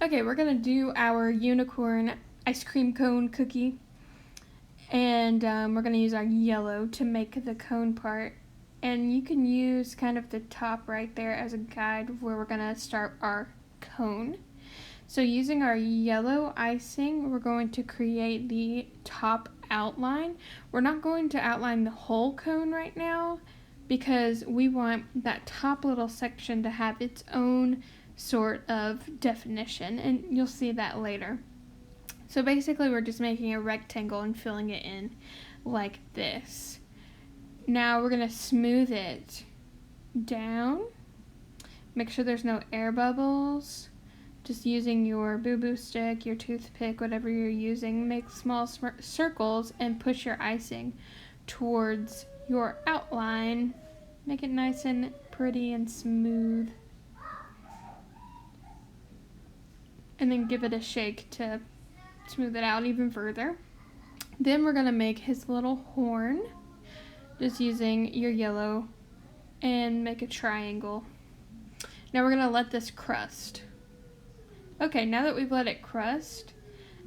Okay, we're gonna do our unicorn ice cream cone cookie. And we're gonna use our yellow to make the cone part. And you can use kind of the top right there as a guide of where we're gonna start our cone. So using our yellow icing, we're going to create the top outline. We're not going to outline the whole cone right now because we want that top little section to have its own sort of definition, and you'll see that later. So basically we're just making a rectangle and filling it in like this. Now we're going to smooth it down. Make sure there's no air bubbles. Just using your boo-boo stick, your toothpick, whatever you're using, make small circles and push your icing towards your outline. Make it nice and pretty and smooth. And then give it a shake to smooth it out even further. Then we're going to make his little horn, just using your yellow, and make a triangle. Now we're going to let this crust. Okay, now that we've let it crust,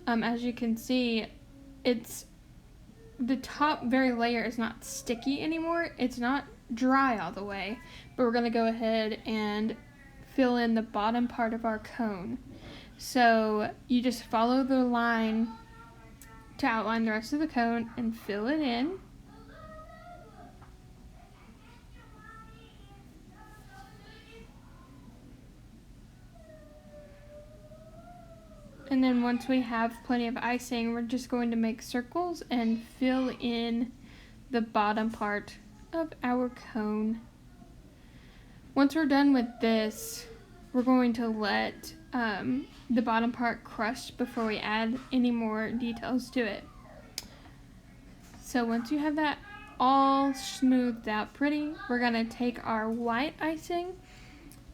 as you can see, the top very layer is not sticky anymore. It's not dry all the way, but we're going to go ahead and fill in the bottom part of our cone. So you just follow the line to outline the rest of the cone and fill it in. And then once we have plenty of icing, we're just going to make circles and fill in the bottom part of our cone. Once we're done with this, we're going to let the bottom part crust before we add any more details to it. So once you have that all smoothed out pretty, we're going to take our white icing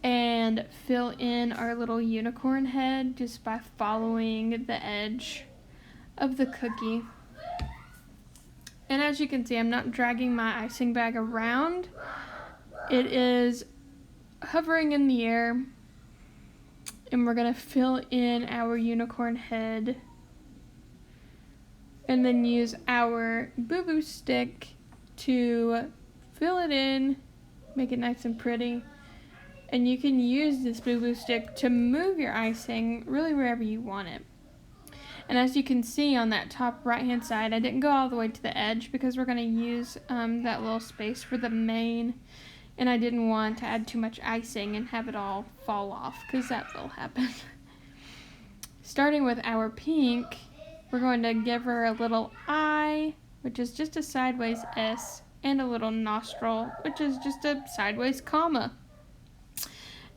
and fill in our little unicorn head just by following the edge of the cookie. And as you can see, I'm not dragging my icing bag around. It is hovering in the air. And we're going to fill in our unicorn head. And then use our boo-boo stick to fill it in, make it nice and pretty. And you can use this boo-boo stick to move your icing really wherever you want it. And as you can see on that top right hand side, I didn't go all the way to the edge because we're going to use that little space for the main. And I didn't want to add too much icing and have it all fall off because that will happen. Starting with our pink, we're going to give her a little eye, which is just a sideways S, and a little nostril, which is just a sideways comma.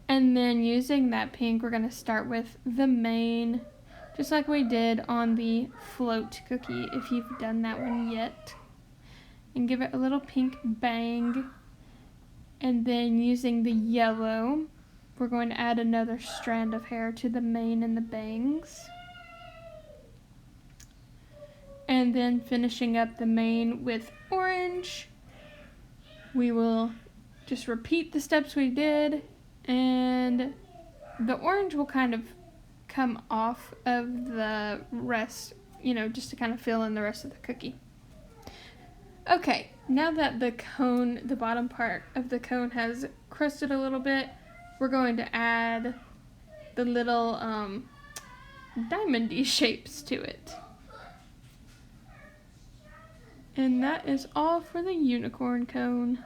And then using that pink, we're going to start with the mane, just like we did on the float cookie, if you've done that one yet. And give it a little pink bang. And then using the yellow, we're going to add another strand of hair to the mane and the bangs. And then finishing up the mane with orange. We will just repeat the steps we did, and the orange will kind of come off of the rest, just to kind of fill in the rest of the cookie. Okay, now that the bottom part of the cone has crusted a little bit, we're going to add the little diamond-y shapes to it. And that is all for the unicorn cone.